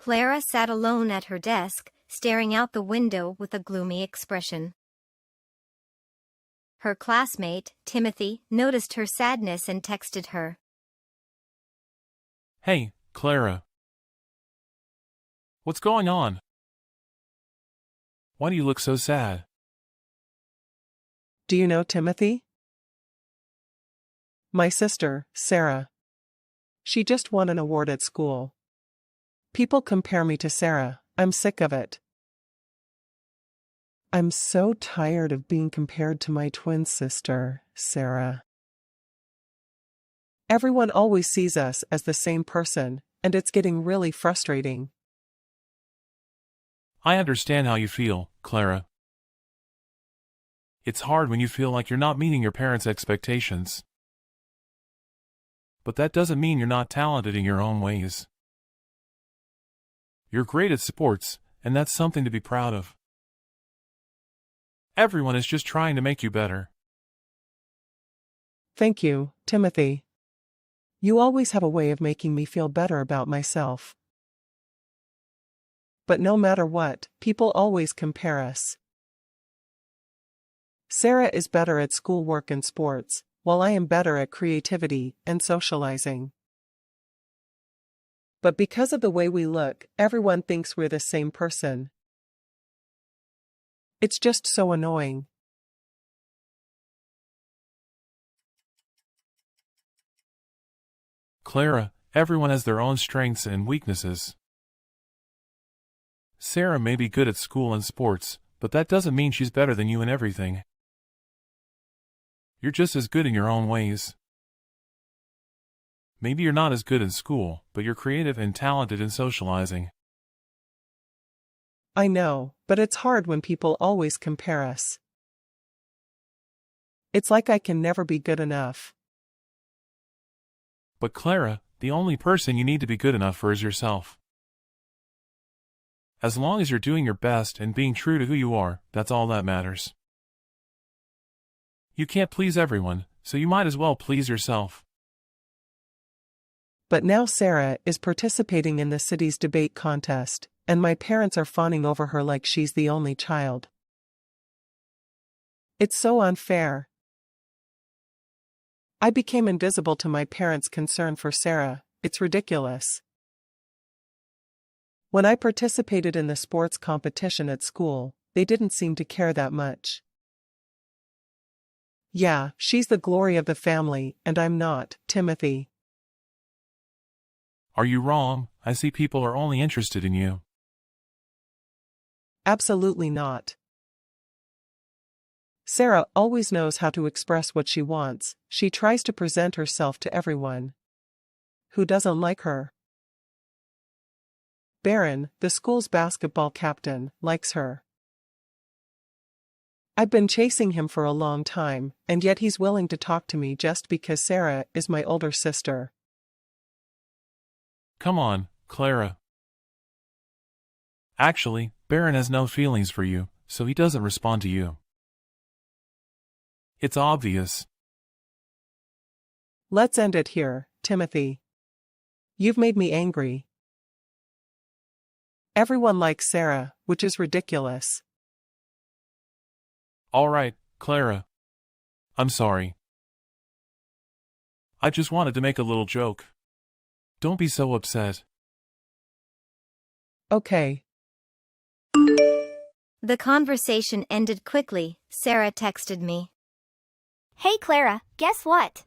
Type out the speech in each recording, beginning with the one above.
Clara sat alone at her desk, staring out the window with a gloomy expression. Her classmate, Timothy, noticed her sadness and texted her. Hey, Clara. What's going on? Why do you look so sad? Do you know Timothy? My sister, Sarah. She just won an award at school. People compare me to Sarah. I'm sick of it. I'm so tired of being compared to my twin sister, Sarah. Everyone always sees us as the same person, and it's getting really frustrating. I understand how you feel, Clara. It's hard when you feel like you're not meeting your parents' expectations. But that doesn't mean you're not talented in your own ways. You're great at sports, and that's something to be proud of. Everyone is just trying to make you better. Thank you, Timothy. You always have a way of making me feel better about myself. But no matter what, people always compare us. Sarah is better at schoolwork and sports, while I am better at creativity and socializing. But because of the way we look, everyone thinks we're the same person. It's just so annoying. Clara, everyone has their own strengths and weaknesses. Sarah may be good at school and sports, but that doesn't mean she's better than you in everything. You're just as good in your own ways. Maybe you're not as good in school, but you're creative and talented in socializing. I know, but it's hard when people always compare us. It's like I can never be good enough. But Clara, the only person you need to be good enough for is yourself. As long as you're doing your best and being true to who you are, that's all that matters. You can't please everyone, so you might as well please yourself. But now Sarah is participating in the city's debate contest, and my parents are fawning over her like she's the only child. It's so unfair. I became invisible to my parents' concern for Sarah. It's ridiculous. When I participated in the sports competition at school, they didn't seem to care that much. Yeah, she's the glory of the family, and I'm not, Timothy. Are you wrong? I see people are only interested in you. Absolutely not. Sarah always knows how to express what she wants. She tries to present herself to everyone. Who doesn't like her? Baron, the school's basketball captain, likes her. I've been chasing him for a long time, and yet he's willing to talk to me just because Sarah is my older sister. Come on, Clara. Actually, Baron has no feelings for you, so he doesn't respond to you. It's obvious. Let's end it here, Timothy. You've made me angry. Everyone likes Sarah, which is ridiculous. All right, Clara. I'm sorry. I just wanted to make a little joke. Don't be so upset. Okay. The conversation ended quickly. Sarah texted me. Hey Clara, guess what?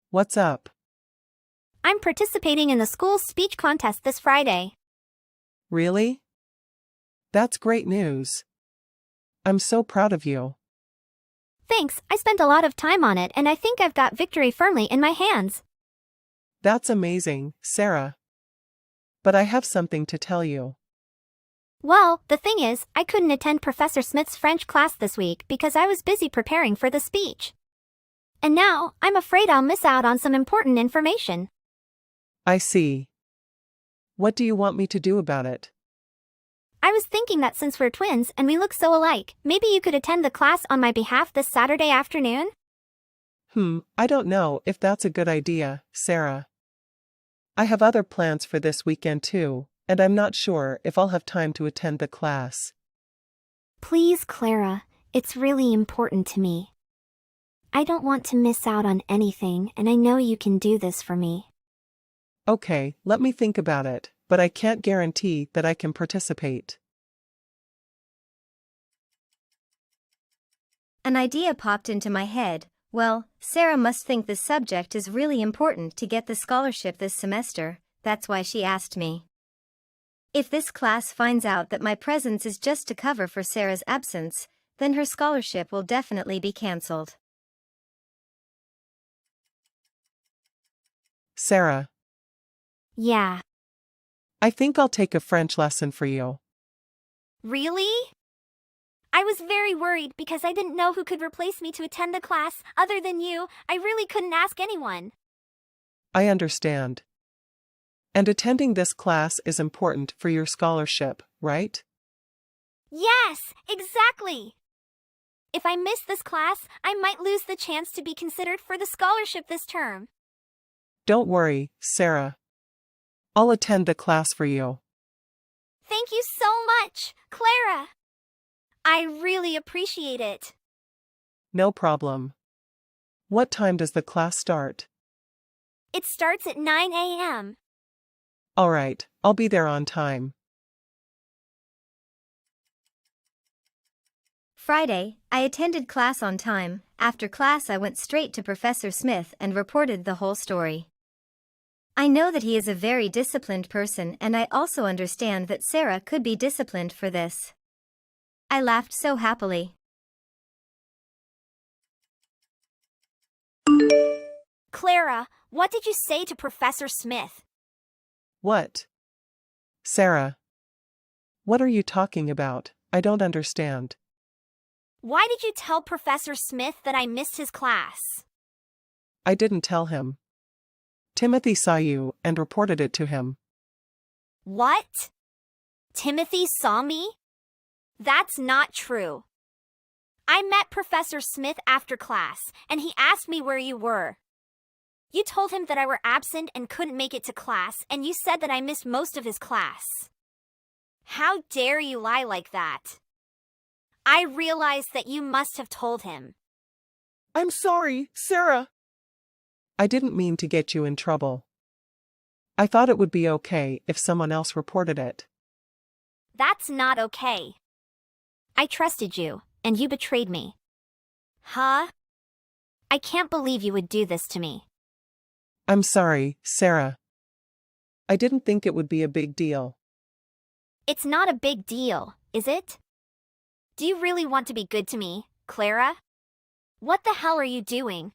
What's up? I'm participating in the school's speech contest this Friday. Really? That's great news. I'm so proud of you. Thanks, I spent a lot of time on it and I think I've got victory firmly in my hands. That's amazing, Sarah. But I have something to tell you. Well, the thing is, I couldn't attend Professor Smith's French class this week because I was busy preparing for the speech. And now, I'm afraid I'll miss out on some important information. I see. What do you want me to do about it? I was thinking that since we're twins and we look so alike, maybe you could attend the class on my behalf this Saturday afternoon? I don't know if that's a good idea, Sarah. I have other plans for this weekend too, and I'm not sure if I'll have time to attend the class. Please, Clara, it's really important to me. I don't want to miss out on anything, and I know you can do this for me. Okay, let me think about it, but I can't guarantee that I can participate. An idea popped into my head. Well, Sarah must think the subject is really important to get the scholarship this semester, that's why she asked me. If this class finds out that my presence is just to cover for Sarah's absence, then her scholarship will definitely be cancelled. Sarah, Yeah. I think I'll take a French lesson for you. Really? I was very worried because I didn't know who could replace me to attend the class other than you. I really couldn't ask anyone. I understand. And attending this class is important for your scholarship, right? Yes, exactly. If I miss this class, I might lose the chance to be considered for the scholarship this term. Don't worry, Sarah. I'll attend the class for you. Thank you so much, Clara. I really appreciate it. No problem. What time does the class start? It starts at 9 a.m. All right, I'll be there on time. Friday, I attended class on time. After class, I went straight to Professor Smith and reported the whole story. I know that he is a very disciplined person, and I also understand that Sarah could be disciplined for this. I laughed so happily. Clara, what did you say to Professor Smith? What? Sarah. What are you talking about? I don't understand. Why did you tell Professor Smith that I missed his class? I didn't tell him. Timothy saw you and reported it to him. What? Timothy saw me? That's not true. I met Professor Smith after class, and he asked me where you were. You told him that I were absent and couldn't make it to class, and you said that I missed most of his class. How dare you lie like that? I realized that you must have told him. I'm sorry, Sarah. I didn't mean to get you in trouble. I thought it would be okay if someone else reported it. That's not okay. I trusted you, and you betrayed me. Huh? I can't believe you would do this to me. I'm sorry, Sarah. I didn't think it would be a big deal. It's not a big deal, is it? Do you really want to be good to me, Clara? What the hell are you doing?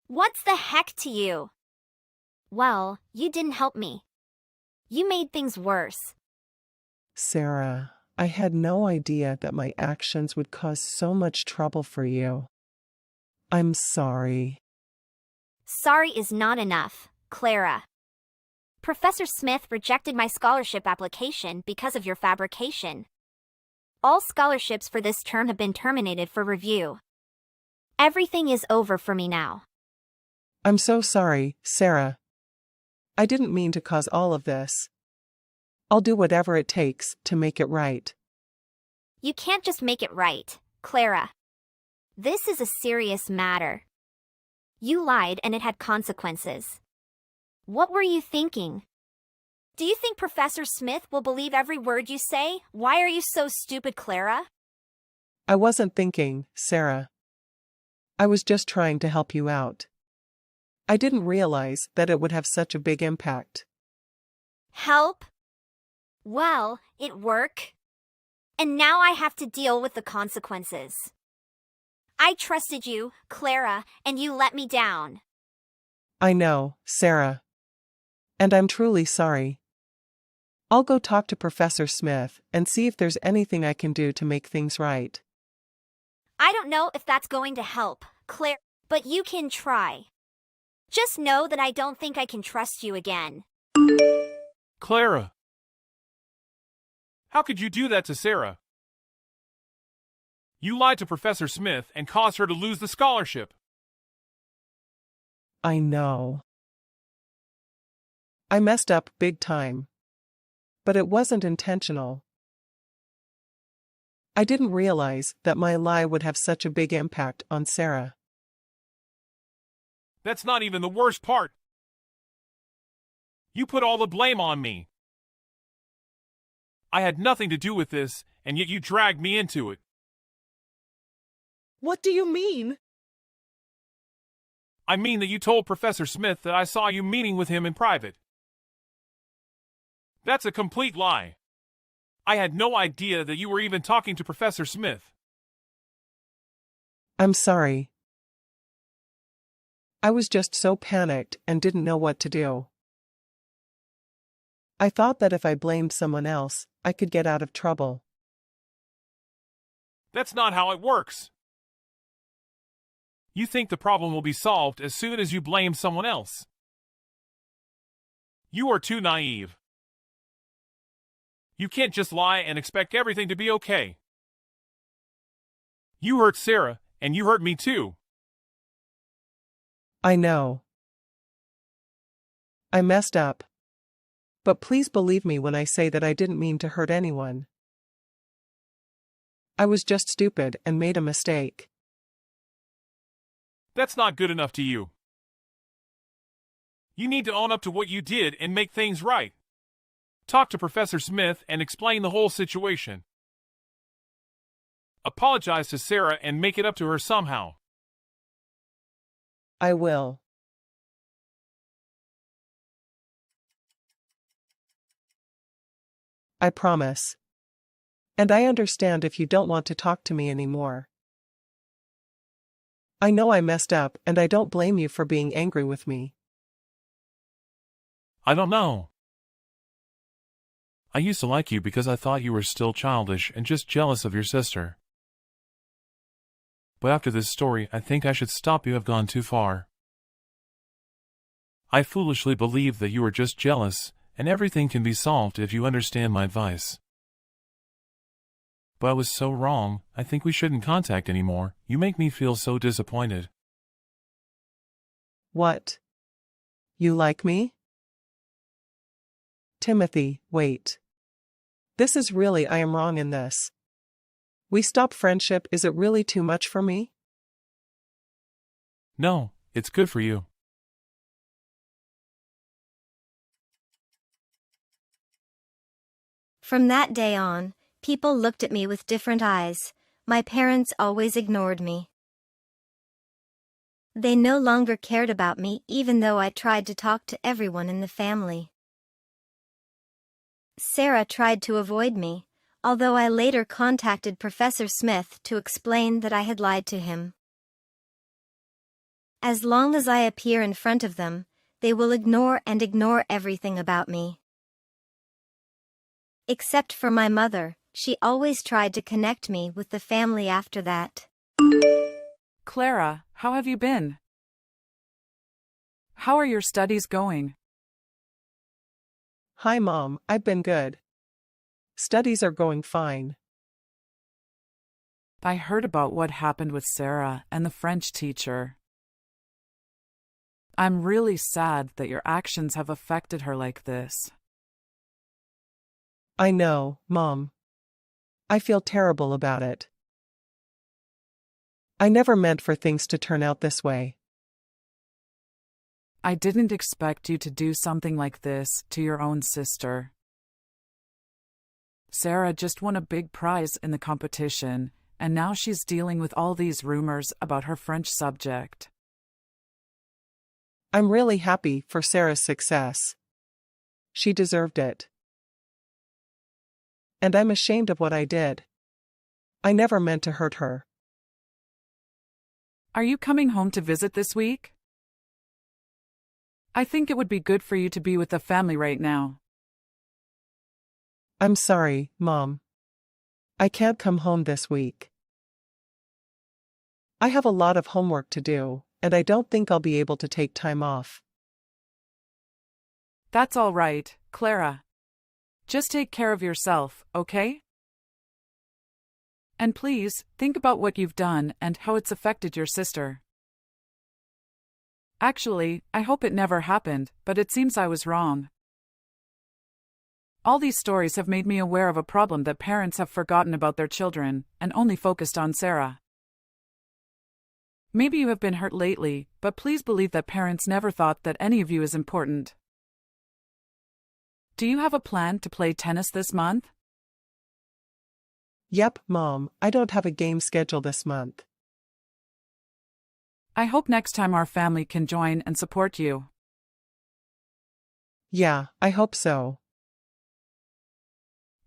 What's the heck to you? Well, you didn't help me. You made things worse. Sarah, I had no idea that my actions would cause so much trouble for you. I'm sorry. Sorry is not enough, Clara. Professor Smith rejected my scholarship application because of your fabrication. All scholarships for this term have been terminated for review. Everything is over for me now. I'm so sorry, Sarah. I didn't mean to cause all of this. I'll do whatever it takes to make it right. You can't just make it right, Clara. This is a serious matter. You lied and it had consequences. What were you thinking? Do you think Professor Smith will believe every word you say? Why are you so stupid, Clara? I wasn't thinking, Sarah. I was just trying to help you out. I didn't realize that it would have such a big impact. Help? Well, it worked. And now I have to deal with the consequences. I trusted you, Clara, and you let me down. I know, Sarah. And I'm truly sorry. I'll go talk to Professor Smith and see if there's anything I can do to make things right. I don't know if that's going to help, Clara, but you can try. Just know that I don't think I can trust you again. Clara! How could you do that to Sarah? You lied to Professor Smith and caused her to lose the scholarship. I know. I messed up big time. But it wasn't intentional. I didn't realize that my lie would have such a big impact on Sarah. That's not even the worst part. You put all the blame on me. I had nothing to do with this, and yet you dragged me into it. What do you mean? I mean that you told Professor Smith that I saw you meeting with him in private. That's a complete lie. I had no idea that you were even talking to Professor Smith. I'm sorry. I was just so panicked and didn't know what to do. I thought that if I blamed someone else, I could get out of trouble. That's not how it works. You think the problem will be solved as soon as you blame someone else. You are too naive. You can't just lie and expect everything to be okay. You hurt Sarah, and you hurt me too. I know. I messed up. But please believe me when I say that I didn't mean to hurt anyone. I was just stupid and made a mistake. That's not good enough to you. You need to own up to what you did and make things right. Talk to Professor Smith and explain the whole situation. Apologize to Sarah and make it up to her somehow. I will. I promise. And I understand if you don't want to talk to me anymore. I know I messed up and I don't blame you for being angry with me. I don't know. I used to like you because I thought you were still childish and just jealous of your sister. But after this story, I think I should stop. You have gone too far. I foolishly believed that you were just jealous, and everything can be solved if you understand my advice. But I was so wrong. I think we shouldn't contact anymore. You make me feel so disappointed. What? You like me? Timothy, wait. This is really, I am wrong in this. We stop friendship. Is it really too much for me? No, it's good for you. From that day on, people looked at me with different eyes. My parents always ignored me. They no longer cared about me even though I tried to talk to everyone in the family. Sarah tried to avoid me, although I later contacted Professor Smith to explain that I had lied to him. As long as I appear in front of them, they will ignore everything about me. Except for my mother, she always tried to connect me with the family after that. Clara, how have you been? How are your studies going? Hi, Mom, I've been good. Studies are going fine. I heard about what happened with Sarah and the French teacher. I'm really sad that your actions have affected her like this. I know, Mom. I feel terrible about it. I never meant for things to turn out this way. I didn't expect you to do something like this to your own sister. Sarah just won a big prize in the competition, and now she's dealing with all these rumors about her French subject. I'm really happy for Sarah's success. She deserved it. And I'm ashamed of what I did. I never meant to hurt her. Are you coming home to visit this week? I think it would be good for you to be with the family right now. I'm sorry, Mom. I can't come home this week. I have a lot of homework to do, and I don't think I'll be able to take time off. That's all right, Clara. Just take care of yourself, okay? And please, think about what you've done and how it's affected your sister. Actually, I hope it never happened, but it seems I was wrong. All these stories have made me aware of a problem that parents have forgotten about their children and only focused on Sarah. Maybe you have been hurt lately, but please believe that parents never thought that any of you is important. Do you have a plan to play tennis this month? Yep, Mom, I don't have a game scheduled this month. I hope next time our family can join and support you. Yeah, I hope so.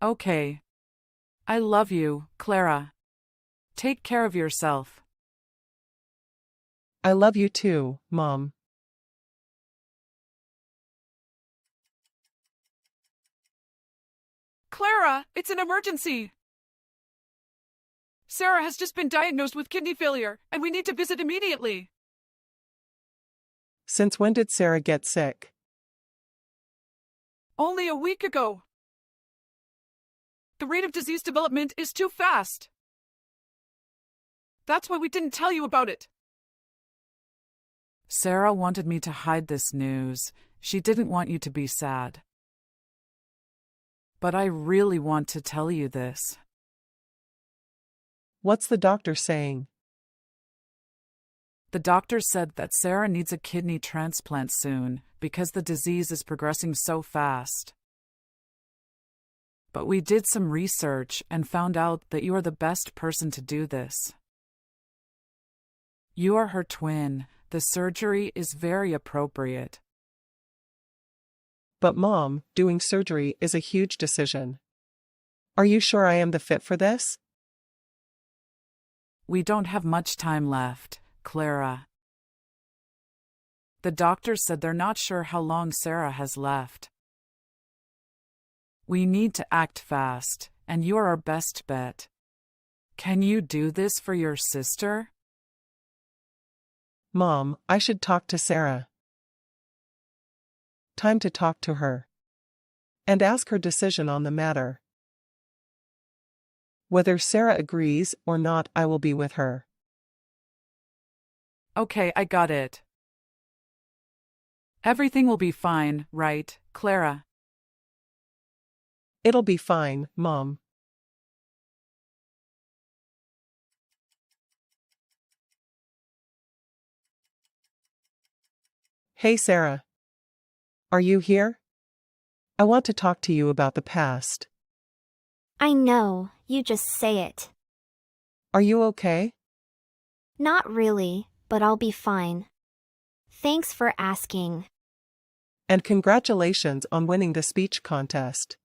Okay. I love you, Clara. Take care of yourself. I love you too, Mom. Clara, it's an emergency! Sarah has just been diagnosed with kidney failure, and we need to visit immediately. Since when did Sarah get sick? Only a week ago. The rate of disease development is too fast. That's why we didn't tell you about it. Sarah wanted me to hide this news. She didn't want you to be sad. But I really want to tell you this. What's the doctor saying? The doctor said that Sarah needs a kidney transplant soon because the disease is progressing so fast. But we did some research and found out that you are the best person to do this. You are her twin. The surgery is very appropriate. But Mom, doing surgery is a huge decision. Are you sure I am the fit for this? We don't have much time left, Clara. The doctor said they're not sure how long Sarah has left. We need to act fast, and you're our best bet. Can you do this for your sister? Mom, I should talk to Sarah. Time to talk to her. And ask her decision on the matter. Whether Sarah agrees or not, I will be with her. Okay, I got it. Everything will be fine, right, Clara? It'll be fine, Mom. Hey Sarah. Are you here? I want to talk to you about the past. I know, you just say it. Are you okay? Not really, but I'll be fine. Thanks for asking. And congratulations on winning the speech contest.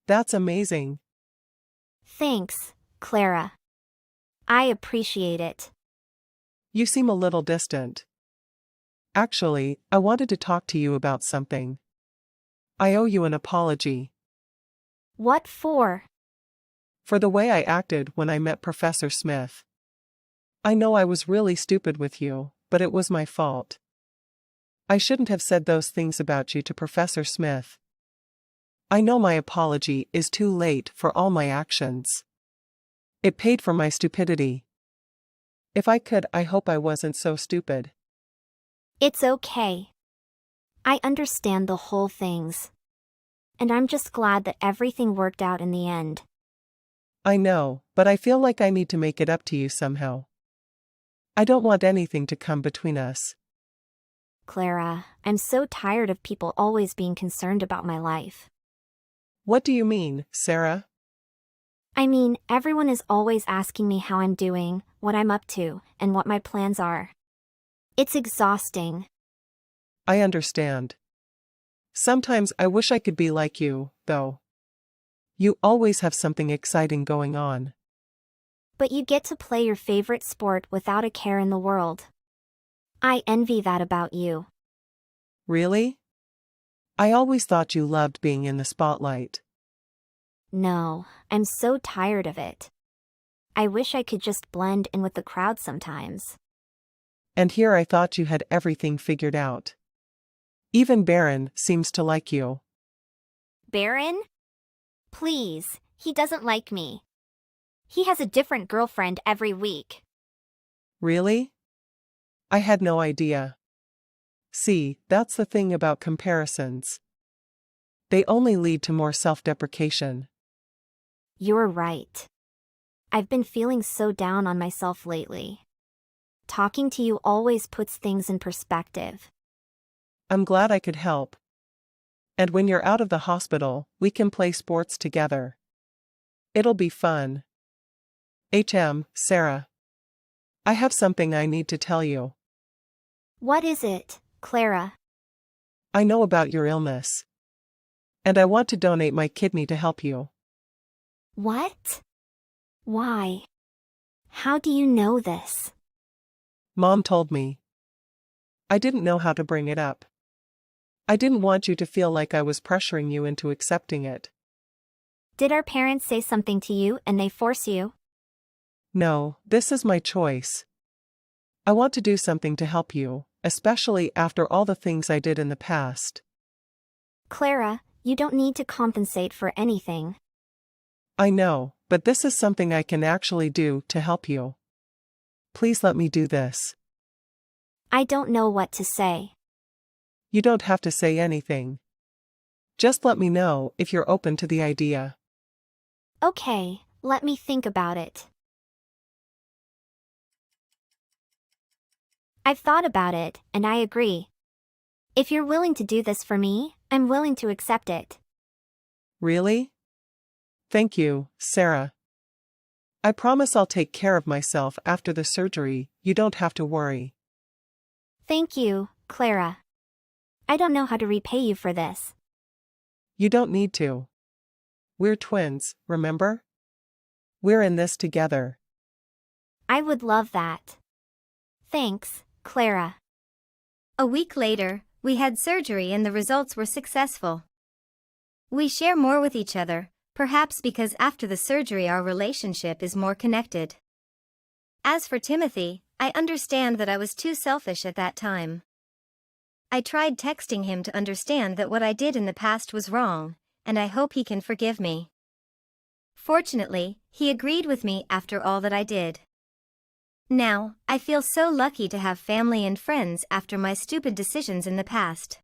That's amazing. Thanks, Clara. I appreciate it. You seem a little distant. Actually, I wanted to talk to you about something. I owe you an apology. What for? For the way I acted when I met Professor Smith. I know I was really stupid with you, but it was my fault. I shouldn't have said those things about you to Professor Smith. I know my apology is too late for all my actions. It paid for my stupidity. If I could, I hope I wasn't so stupid. It's okay. I understand the whole things. And I'm just glad that everything worked out in the end. I know, but I feel like I need to make it up to you somehow. I don't want anything to come between us. Clara, I'm so tired of people always being concerned about my life. What do you mean, Sarah? I mean, everyone is always asking me how I'm doing, what I'm up to, and what my plans are. It's exhausting. I understand. Sometimes I wish I could be like you, though. You always have something exciting going on. But you get to play your favorite sport without a care in the world. I envy that about you. Really? I always thought you loved being in the spotlight. No, I'm so tired of it. I wish I could just blend in with the crowd sometimes. And here I thought you had everything figured out. Even Baron seems to like you. Baron? Please, he doesn't like me. He has a different girlfriend every week. Really? I had no idea. See, that's the thing about comparisons. They only lead to more self-deprecation. You're right. I've been feeling so down on myself lately. Talking to you always puts things in perspective. I'm glad I could help. And when you're out of the hospital, we can play sports together. It'll be fun. Sarah. I have something I need to tell you. What is it, Clara? I know about your illness. And I want to donate my kidney to help you. What? Why? How do you know this? Mom told me. I didn't know how to bring it up. I didn't want you to feel like I was pressuring you into accepting it. Did our parents say something to you and they force you? No, this is my choice. I want to do something to help you, especially after all the things I did in the past. Clara, you don't need to compensate for anything. I know, but this is something I can actually do to help you. Please let me do this. I don't know what to say. You don't have to say anything. Just let me know if you're open to the idea. Okay, let me think about it. I've thought about it, and I agree. If you're willing to do this for me, I'm willing to accept it. Really? Thank you, Sarah. I promise I'll take care of myself after the surgery, you don't have to worry. Thank you, Clara. I don't know how to repay you for this. You don't need to. We're twins, remember? We're in this together. I would love that. Thanks, Clara. A week later, we had surgery and the results were successful. We share more with each other, perhaps because after the surgery our relationship is more connected. As for Timothy, I understand that I was too selfish at that time. I tried texting him to understand that what I did in the past was wrong, and I hope he can forgive me. Fortunately, he agreed with me after all that I did. Now, I feel so lucky to have family and friends after my stupid decisions in the past.